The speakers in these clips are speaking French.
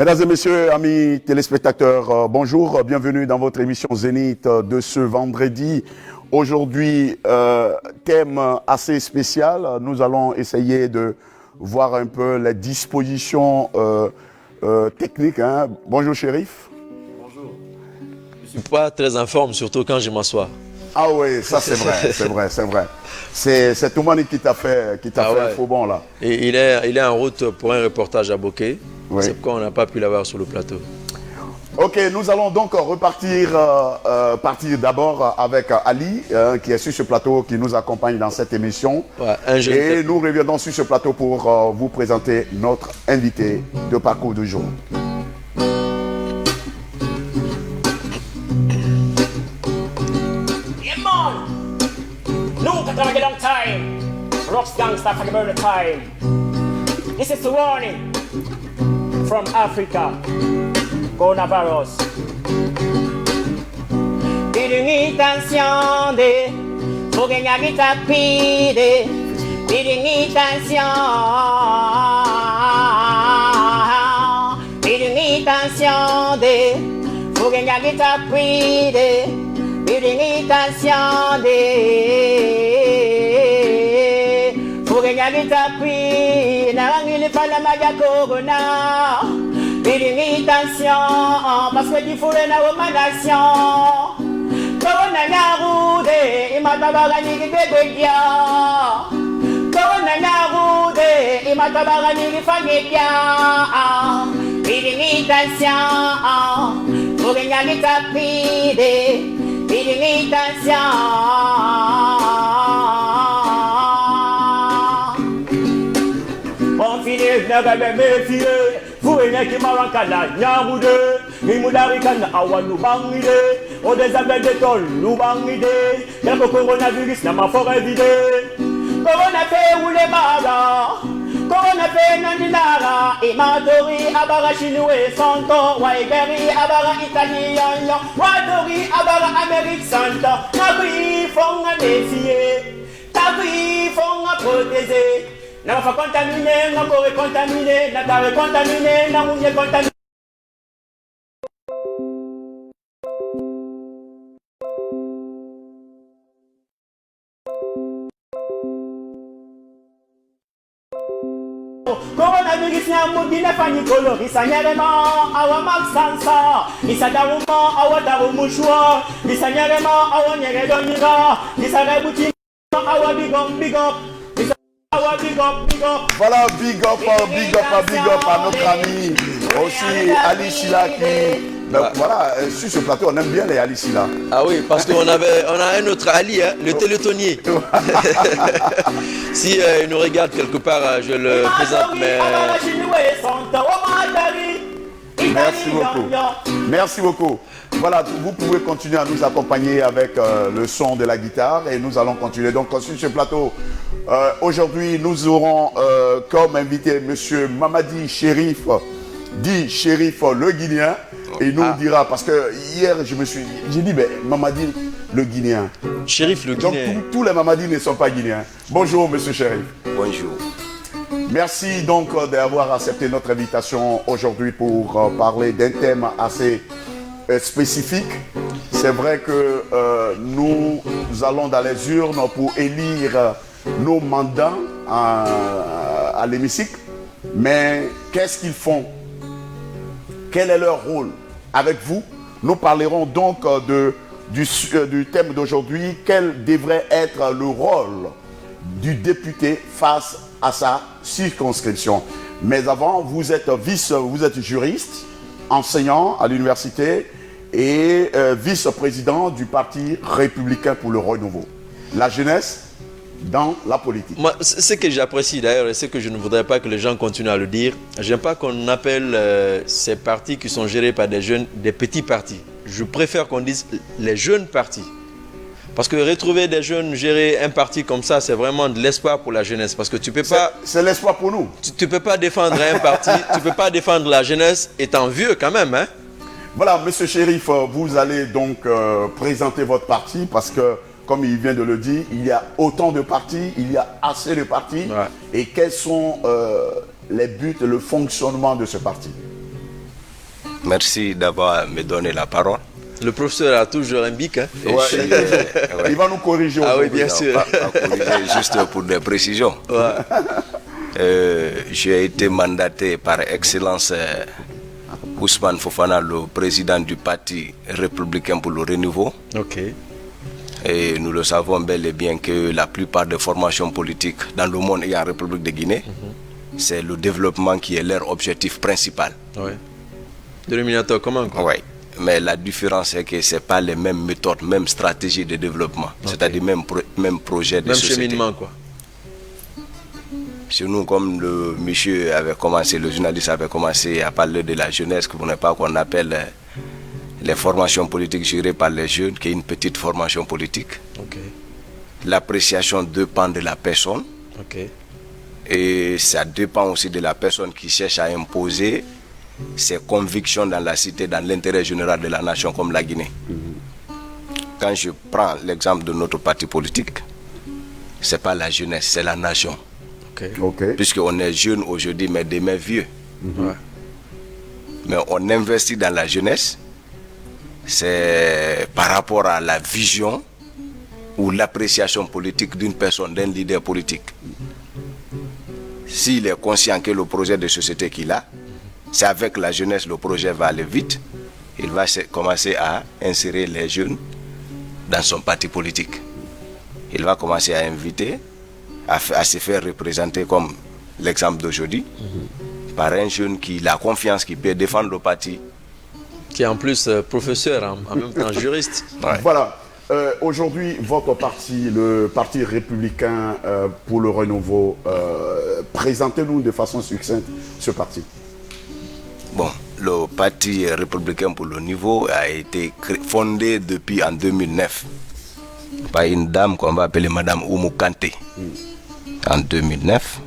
Mesdames et messieurs, amis téléspectateurs, bonjour, bienvenue dans votre émission Zénith de ce vendredi. Aujourd'hui, thème assez spécial, nous allons essayer de voir un peu les dispositions techniques. Bonjour Chérif. Bonjour. Je ne suis pas très en forme, surtout quand je m'assois. Ah oui, ça c'est vrai, c'est vrai, c'est vrai. C'est Toumani qui t'a fait un faux bon là. Et il est en route pour un reportage à Bokeh. Oui. C'est pourquoi on n'a pas pu l'avoir sur le plateau. Ok, nous allons donc partir d'abord avec Ali, qui est sur ce plateau, qui nous accompagne dans cette émission. Ouais, et nous reviendrons sur ce plateau pour vous présenter notre invité de parcours du jour. Yeah, man! No, that's gonna get on time. Rocks gangsta for the time. This is the warning from Africa. Coronavirus. Biding attention de, faut gagner vite rapide. Biding attention. Biding attention de, faut gagner vite rapide. Biding attention de, faut gagner vite rapide. Narangili fala maga corona. Biding attention, parce que du fourré n'a pas nation. Corona narude, imatabarani ki bebegia. Corona narude, imatabarani ki fagegia. Biding attention, faut gagner vite rapide. Biding attention. Bon fini, n'a pas méfié. Fouene ki marankana nyamude, imudarikana awanu bangide, odezabe de tol nu bangide, yako coronavirus na mafore vide. Corona fe ule baga, corona fe nandinara, imadori abara chinois santo, waiberi abara italien, wadori abara Amérique santa, tabri fonga défier, tabri fonga protéger. N'a pas contaminé, n'a pas contaminé, n'a pas contaminé, n'a pas contaminé. Coronavirus n'a pas de fani color, il s'agnèrement à wa maxansa, il s'adaruma à wa darumushwa, il s'agnèrement à wa nyeredonira, il s'arebuti à wa big up. Voilà, big up à notre ami, aussi Ali Silla qui... Voilà, sur ce plateau, on aime bien les Ali Silla. Ah oui, parce qu'on a un autre Ali, le télétonier. Si il nous regarde quelque part, je le présente, mais... Merci beaucoup. Merci beaucoup. Voilà, vous pouvez continuer à nous accompagner avec le son de la guitare et nous allons continuer. Donc sur ce plateau, aujourd'hui, nous aurons comme invité M. Mamadi Chérif, dit Chérif le Guinéen. Et il nous dira, parce que hier, j'ai dit, mais Mamadi le Guinéen. Chérif le Guinéen. Donc tous les Mamadi ne sont pas guinéens. Bonjour M. Chérif. Bonjour. Merci donc d'avoir accepté notre invitation aujourd'hui pour parler d'un thème assez spécifique. C'est vrai que nous allons dans les urnes pour élire nos mandats à l'hémicycle. Mais qu'est-ce qu'ils font? Quel est leur rôle? Avec vous, nous parlerons donc du thème d'aujourd'hui. Quel devrait être le rôle du député face à sa circonscription? Mais avant, vous êtes juriste, enseignant à l'université et vice-président du Parti républicain pour le renouveau. La jeunesse dans la politique. Moi, ce que j'apprécie d'ailleurs et ce que je ne voudrais pas que les gens continuent à le dire, j'aime pas qu'on appelle ces partis qui sont gérés par des jeunes des petits partis. Je préfère qu'on dise les jeunes partis. Parce que retrouver des jeunes gérer un parti comme ça, c'est vraiment de l'espoir pour la jeunesse. Parce que tu peux pas... C'est l'espoir pour nous. Tu peux pas défendre un parti, tu peux pas défendre la jeunesse étant vieux quand même, hein. Voilà, Monsieur Chérif, vous allez donc présenter votre parti parce que, comme il vient de le dire, il y a autant de partis, il y a assez de partis. Ouais. Et quels sont les buts, le fonctionnement de ce parti? Merci d'avoir me donné la parole. Le professeur a toujours un bic. Hein? Ouais. Il va nous corriger aujourd'hui. Ah oui, bien non, sûr. Pas corriger, juste pour des précisions. J'ai été mandaté par excellence Ousmane Fofana, le président du Parti républicain pour le renouveau. Ok. Et nous le savons bel et bien que la plupart des formations politiques dans le monde et en République de Guinée, c'est le développement qui est leur objectif principal. Oui. Dénominateur commun. Oui. Mais la différence, c'est que ce n'est pas les mêmes méthodes, même stratégie de développement. C'est-à-dire même projet de société. Même cheminement, quoi. Chez nous, comme le monsieur avait commencé, le journaliste avait commencé à parler de la jeunesse, que vous n'avez pas qu'on appelle les formations politiques gérées par les jeunes, qui est une petite formation politique. Okay. L'appréciation dépend de la personne. Okay. Et ça dépend aussi de la personne qui cherche à imposer ses convictions dans la cité, dans l'intérêt général de la nation comme la Guinée. Quand je prends l'exemple de notre parti politique, ce n'est pas la jeunesse, c'est la nation. Okay. Puisqu'on est jeune aujourd'hui, mais demain vieux. Mais on investit dans la jeunesse, c'est par rapport à la vision ou l'appréciation politique d'une personne, d'un leader politique. S'il est conscient que le projet de société qu'il a, c'est avec la jeunesse le projet va aller vite, il va commencer à insérer les jeunes dans son parti politique. Il va commencer à inviter, à se faire représenter comme l'exemple d'aujourd'hui, par un jeune qui a confiance, qui peut défendre le parti. Qui est en plus professeur, en même temps juriste. Ouais. Voilà. Aujourd'hui, votre parti, le Parti républicain pour le renouveau, présentez-nous de façon succincte ce parti. Bon, le Parti républicain pour le renouveau a été fondé depuis en 2009 par une dame qu'on va appeler Madame Oumou Kanté. En 2009.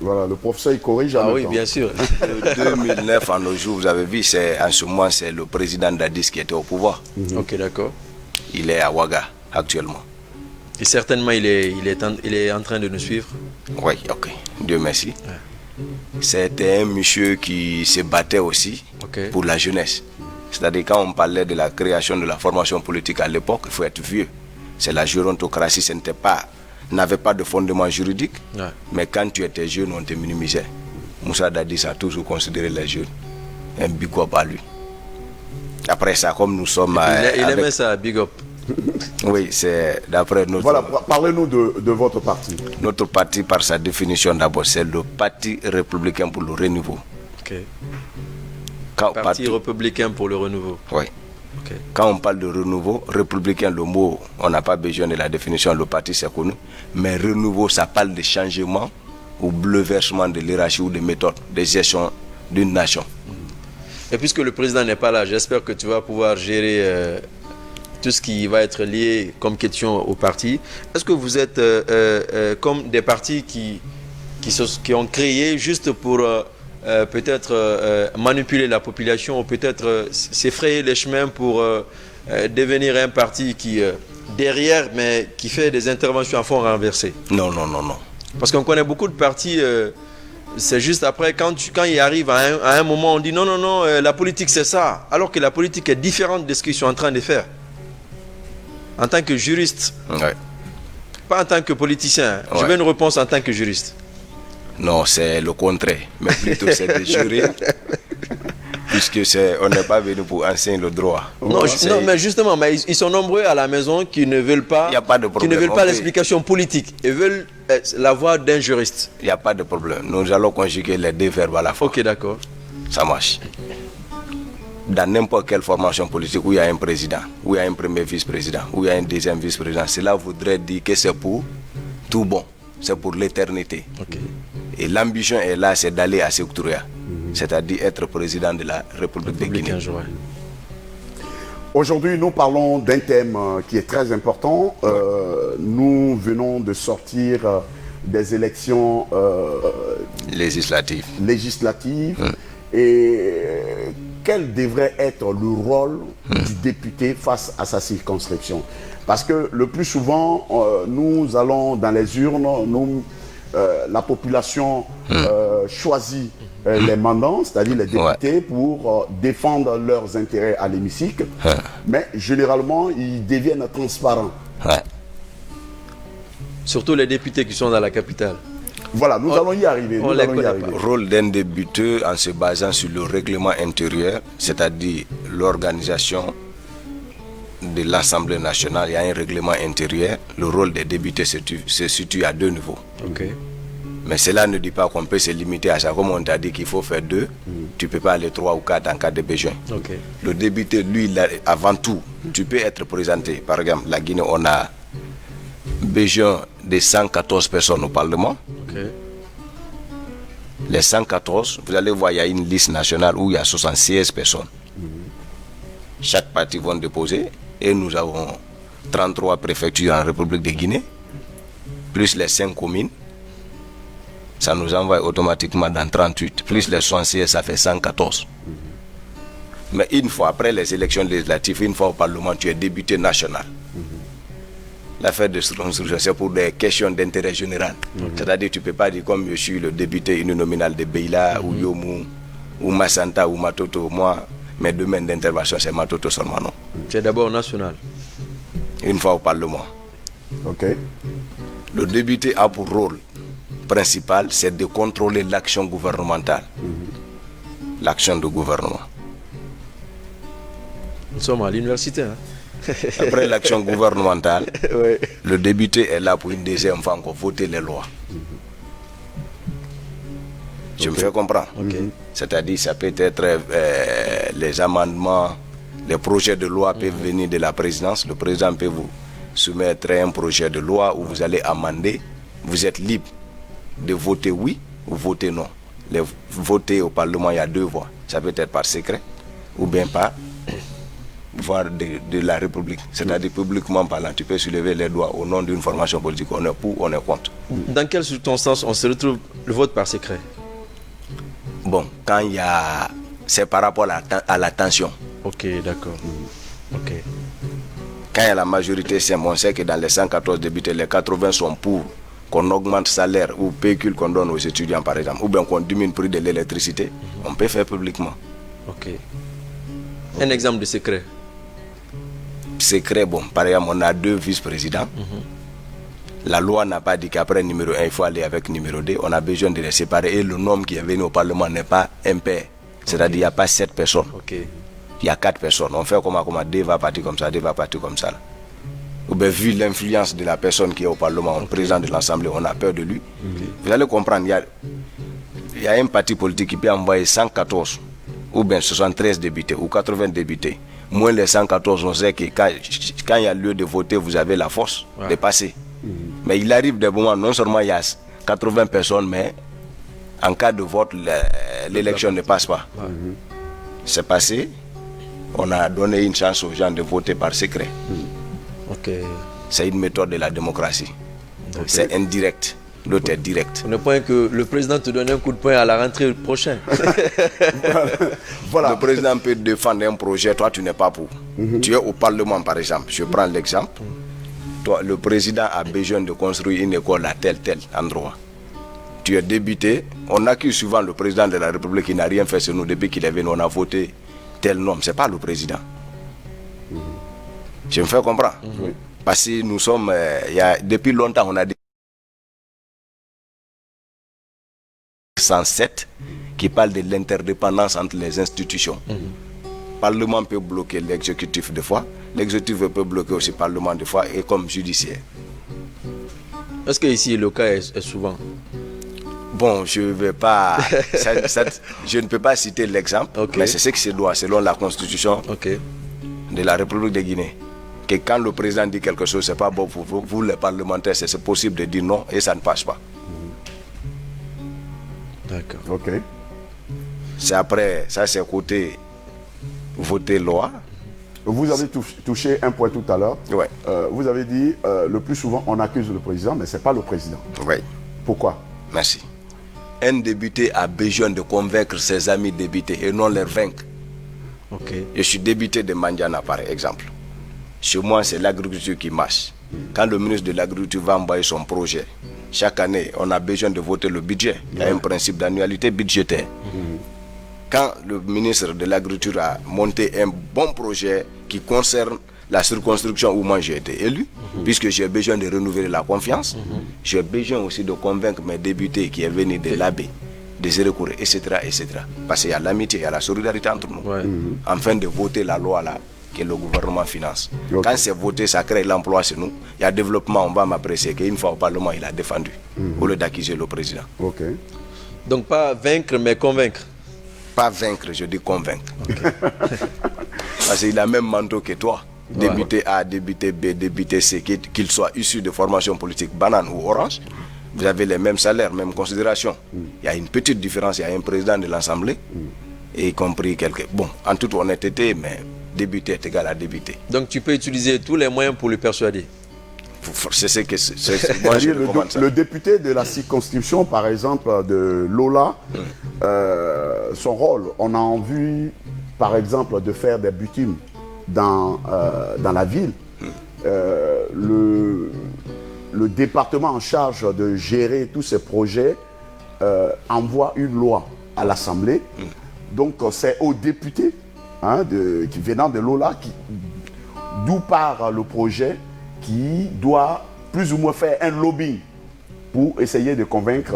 Voilà, le professeur il corrige. Ah oui, bien sûr. De 2009 en nos jours, vous avez vu, en ce moment, c'est le président Dadis qui était au pouvoir. Ok, d'accord. Il est à Ouaga actuellement. Et certainement, il est en train de nous suivre. Oui, ok. Dieu merci. Ouais. C'était un monsieur qui se battait aussi pour la jeunesse. C'est-à-dire quand on parlait de la création de la formation politique à l'époque, il faut être vieux. C'est la gérontocratie, n'avait pas de fondement juridique, mais quand tu étais jeune, on te minimisait. Moussa Dadis a toujours considéré les jeunes un big up à lui. Après ça, comme nous sommes... Il aimait ça, big up. Oui, c'est d'après notre... Voilà, parlez-nous de votre parti. Notre parti, par sa définition d'abord, c'est le Parti républicain pour le renouveau. Ok. Parti républicain pour le renouveau. Oui. Okay. Quand on parle de renouveau, républicain, le mot, on n'a pas besoin de la définition, le parti c'est connu. Mais renouveau, ça parle de changement ou bouleversement de l'hierarchie ou de méthode de gestion d'une nation. Et puisque le président n'est pas là, j'espère que tu vas pouvoir gérer tout ce qui va être lié comme question au parti. Est-ce que vous êtes comme des partis qui ont créé juste pour peut-être manipuler la population ou peut-être s'effrayer les chemins pour devenir un parti qui derrière mais qui fait des interventions à fond renversé? Non. Parce qu'on connaît beaucoup de partis, c'est juste après quand il arrive à un moment on dit non, la politique c'est ça, alors que la politique est différente de ce qu'ils sont en train de faire. En tant que juriste, pas en tant que politicien, je veux une réponse en tant que juriste. Non, c'est le contraire, mais plutôt c'est de jurer, puisque on n'est pas venu pour enseigner le droit. Non, mais justement, ils sont nombreux à la maison qui ne veulent pas, l'explication politique, ils veulent la voix d'un juriste. Il n'y a pas de problème, nous allons conjuguer les deux verbes à la fois. Ok, d'accord. Ça marche. Dans n'importe quelle formation politique où il y a un président, où il y a un premier vice-président, où il y a un deuxième vice-président, cela voudrait dire que c'est pour tout bon, c'est pour l'éternité. Okay. Et l'ambition est là, c'est d'aller à Sécouria, c'est-à-dire être président de la République de Guinée. Aujourd'hui, nous parlons d'un thème qui est très important. Nous venons de sortir des élections législatives. Et quel devrait être le rôle du député face à sa circonscription? Parce que le plus souvent, nous allons dans les urnes, nous la population choisit les mandants, c'est-à-dire les députés, pour défendre leurs intérêts à l'hémicycle. Mais généralement, ils deviennent transparents. Surtout les députés qui sont dans la capitale. Voilà, nous allons y arriver. Le rôle d'un député en se basant sur le règlement intérieur, c'est-à-dire l'organisation de l'Assemblée nationale, il y a un règlement intérieur. Le rôle des députés se situe à 2 niveaux. Mais cela ne dit pas qu'on peut se limiter à ça. Comme on t'a dit qu'il faut faire 2, tu ne peux pas aller 3 ou 4 en cas de besoin. Le député, lui, avant tout, tu peux être présenté. Par exemple, la Guinée, on a besoin de 114 personnes au Parlement. Les 114, vous allez voir, il y a une liste nationale où il y a 76 personnes. Chaque parti va déposer et nous avons 33 préfectures en République de Guinée, plus les 5 communes. Ça nous envoie automatiquement dans 38, plus les 76, ça fait 114. Mais une fois après les élections législatives, une fois au Parlement, tu es député national. L'affaire de circonscription, c'est pour des questions d'intérêt général. C'est-à-dire que tu ne peux pas dire comme je suis le député uninominal de Beila, ou Yomu, ou Massanta, ou Matoto. Moi, mes domaines d'intervention, c'est Matoto seulement, non. Tu es d'abord national. Une fois au Parlement. Le député a pour rôle principal, c'est de contrôler l'action gouvernementale. L'action du gouvernement. Nous sommes à l'université, hein. Après l'action gouvernementale, le député est là pour une deuxième fois encore voter les lois. Je me fais comprendre. C'est-à-dire ça peut être les amendements, les projets de loi peuvent venir de la présidence. Le président peut vous soumettre un projet de loi où vous allez amender. Vous êtes libre de voter oui ou voter non. Voter au Parlement, il y a 2 voies. Ça peut être par secret ou bien par voire de la République. C'est-à-dire publiquement parlant, tu peux soulever les doigts au nom d'une formation politique. On est pour, on est contre. Dans quelles circonstances on se retrouve le vote par secret? Bon, quand il y a... C'est par rapport à la tension. Ok, d'accord. Quand il y a la majorité simple, on sait que dans les 114 députés, les 80 sont pour qu'on augmente salaire ou pécule qu'on donne aux étudiants, par exemple, ou bien qu'on diminue le prix de l'électricité. On peut faire publiquement. Un exemple de secret? Secret, bon, par exemple, on a 2 vice-présidents. La loi n'a pas dit qu'après numéro 1, il faut aller avec numéro 2. On a besoin de les séparer et le nombre qui est venu au Parlement n'est pas impair. C'est-à-dire qu'il n'y a pas 7 personnes. Il y a 4 personnes. On fait comment 2 va partir comme ça, 2 va partir comme ça. Ou bien, vu l'influence de la personne qui est au Parlement, le président de l'Assemblée, on a peur de lui. Vous allez comprendre, il y a un parti politique qui peut envoyer 114 ou bien 73 députés ou 80 députés. Moins les 114, on sait que quand il y a lieu de voter, vous avez la force de passer. Mais il arrive des moments, non seulement il y a 80 personnes, mais en cas de vote, l'élection ne passe pas. C'est passé, on a donné une chance aux gens de voter par secret. C'est une méthode de la démocratie. C'est indirect. L'autre est direct. On est point que le président te donne un coup de poing à la rentrée prochaine. Le président peut défendre un projet, toi tu n'es pas pour. Tu es au Parlement par exemple. Je prends l'exemple. Toi, le président a besoin de construire une école à tel endroit. Tu es député. On accuse souvent le président de la République qui n'a rien fait sur nous depuis qu'il est venu. On a voté tel nom. Ce n'est pas le président. Je me fais comprendre. Parce que nous sommes, depuis longtemps, on a dit 107 qui parle de l'interdépendance entre les institutions. Le Parlement peut bloquer l'exécutif des fois, l'exécutif peut bloquer aussi le Parlement des fois, et comme judiciaire. Est-ce que ici le cas est souvent? Bon, je vais pas, je ne peux pas citer l'exemple, mais c'est ce qui se doit selon la constitution de la République de Guinée. Que quand le président dit quelque chose, c'est pas bon pour vous, vous les parlementaires, c'est possible de dire non et ça ne passe pas. D'accord. C'est après, ça c'est côté voter loi. Vous avez touché un point tout à l'heure. Vous avez dit, le plus souvent, on accuse le président, mais ce n'est pas le président. Pourquoi? Merci. Un député a besoin de convaincre ses amis députés et non les vaincre. Je suis député de Mandiana, par exemple. Chez moi, c'est l'agriculture qui marche. Quand le ministre de l'Agriculture va envoyer son projet chaque année, on a besoin de voter le budget. Il y a un principe d'annualité budgétaire. Quand le ministre de l'Agriculture a monté un bon projet qui concerne la circonscription où moi j'ai été élu, puisque j'ai besoin de renouveler la confiance, j'ai besoin aussi de convaincre mes députés qui est venu de l'AB, des recours, etc., etc. Parce qu'il y a l'amitié, il y a la solidarité entre nous, afin de voter la loi là que le gouvernement finance. Quand c'est voté, ça crée l'emploi chez nous. Il y a développement, on va m'apprécier qu'une fois au Parlement, il a défendu, au lieu d'accuser le président. Donc pas vaincre, mais convaincre. Pas vaincre, je dis convaincre. Parce qu'il a le même manteau que toi. Député A, député B, député C, qu'il soit issu de formation politique banane ou orange, vous avez les mêmes salaires, mêmes considérations. Il y a une petite différence, il y a un président de l'Assemblée, et y compris quelques... Bon, en toute honnêteté, mais député est égal à député. Donc tu peux utiliser tous les moyens pour le persuader. C'est ce que moi je recommande ça. Le député de la circonscription, par exemple, de Lola, son rôle, on a envie, par exemple, de faire des bitumes dans la ville. Le département en charge de gérer tous ces projets envoie une loi à l'Assemblée. Donc c'est aux députés qui venant de Lola d'où part le projet qui doit plus ou moins faire un lobbying pour essayer de convaincre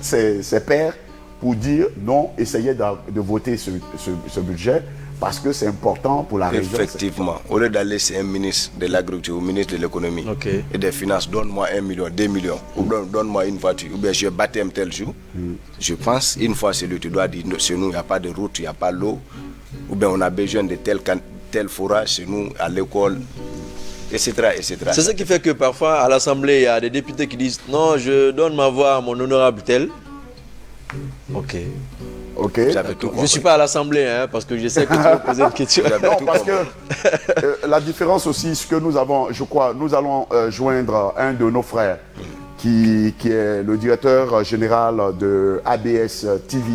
ses pairs pour dire non, essayez de voter ce budget parce que c'est important pour la région. Effectivement, au lieu d'aller c'est un ministre de l'agriculture, un ministre de l'économie et des finances, donne-moi 1 million, 2 millions, ou donne-moi une voiture, ou bien je baptême tel jour. Je pense, une fois celui tu dois dire, chez nous il n'y a pas de route, il n'y a pas d'eau, ou bien on a besoin de tel forage chez nous, à l'école, etc. etc. C'est ce qui fait que parfois à l'Assemblée, il y a des députés qui disent non, je donne ma voix à mon honorable tel. Ok. Je ne suis pas à l'Assemblée, parce que je sais que tu vas poser une question. Non, parce que la différence aussi, ce que nous avons, je crois, nous allons joindre un de nos frères qui est le directeur général de ABS TV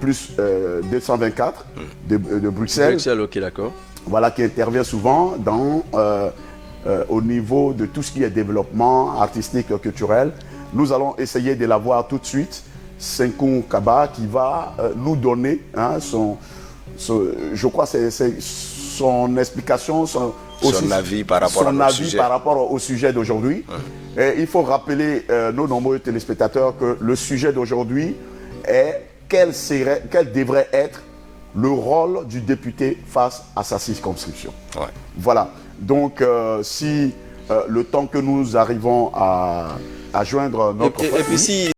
plus 224 de Bruxelles. Bruxelles, ok, d'accord. Voilà, qui intervient souvent au niveau de tout ce qui est développement artistique, culturel. Nous allons essayer de l'avoir tout de suite. Senkou Kaba qui va nous donner je crois c'est son explication, son avis par rapport au sujet d'aujourd'hui. Et il faut rappeler nos nombreux téléspectateurs que le sujet d'aujourd'hui est quel devrait être le rôle du député face à sa circonscription. Voilà. Donc si le temps que nous arrivons à joindre notre... Et puis si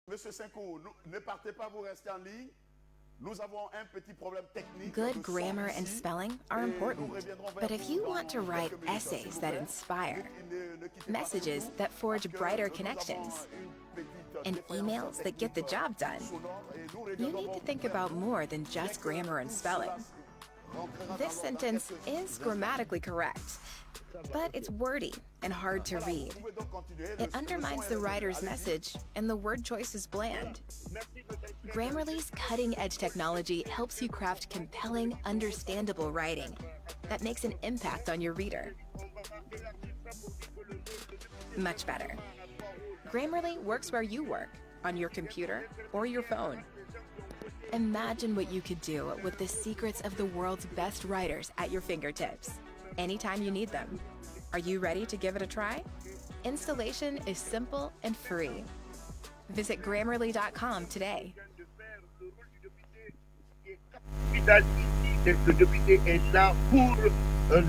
Monsieur Senkou, ne partez pas, vous restez en ligne. Nous avons un petit problème technique. Good grammar and spelling are important, but if you want to write essays that inspire, messages that forge brighter connections, and emails that get the job done, you need to think about more than just grammar and spelling. This sentence is grammatically correct, but it's wordy and hard to read. It undermines the writer's message, and the word choice is bland. Grammarly's cutting-edge technology helps you craft compelling, understandable writing that makes an impact on your reader. Much better. Grammarly works where you work, on your computer or your phone. Imagine what you could do with the secrets of the world's best writers at your fingertips, anytime you need them. Are you ready to give it a try? Installation is simple and free. Visit Grammarly.com today. Le député est là pour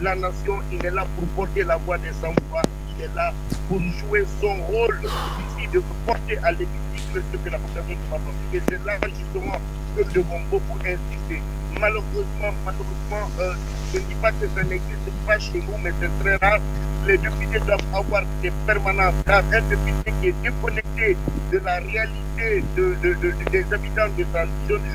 la nation, il est là pour porter la voix des sans-voix, il est là pour jouer son rôle ici de porter à l'hémicycle ce que la population ne va pas. Et c'est là justement que nous devons beaucoup insister. Malheureusement, je ne dis pas que ça n'existe pas chez nous, mais c'est très rare. Les députés doivent avoir des permanences, car un député qui est déconnecté de la réalité des habitants de sa zone